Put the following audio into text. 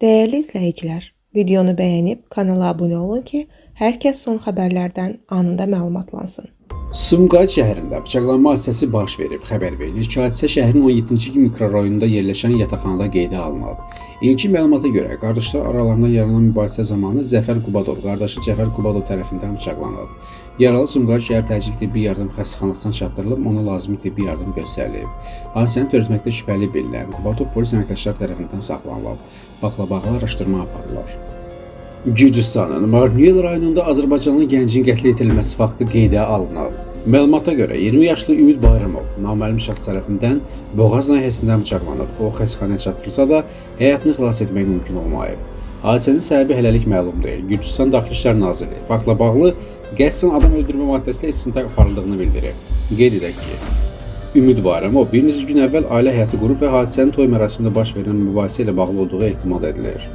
Değerli izləyicilər, videonu bəyənib kanala abunə olun ki, hər kəs son xəbərlərdən anında məlumatlansın. Sumqayıt şəhərində bıçaqlanma hadisəsi baş verib, xəbər verilir ki, hadisə şəhərin 17-ci mikrorayonunda yerləşən yataqxanada qeydə alınıb. İlkin məlumata görə, qardaşlar aralarında yaranan mübahisə zamanı Zəfər Qubadov, qardaşı Cəfər Qubadov tərəfindən bıçaqlanıb. Yaralı Sumqayıt şəhər təcili tibbi yardım xəstəxanasına çatdırılıb, ona lazımi tibbi yardım göstərilib. Hadisəni törətməkdə şübhəli bilinən Qubadov polis əməkdaşları tərəfindən saxlanılıb. Faktla bağlı araşdırma aparılır. Gürcüstanın Marniyel rayonunda Azərbaycanlı gəncin qətlə yetirilməsi faktı qeydə alınıb. Məlumata görə 20 yaşlı Ümid Bayramov naməlum şəxs tərəfindən boğaz nahiyəsindən bıçaqlanıb. O xəstəxanaya çatdırılsa da həyatını xilas etmək mümkün olmayıb. Hadisənin səbəbi hələlik məlum deyil. Gürcüstan Daxili İşlər Nazirliyi faktla bağlı qəsdən adam öldürmə maddəsilə istintaq aparıldığını bildirib. Qeyd edək ki, Ümid Bayramov bir neçə gün əvvəl ailə həyatı qurub və hadisənin toy mərasimində baş verən mübahisə ilə bağlı olduğu ehtimal edilir.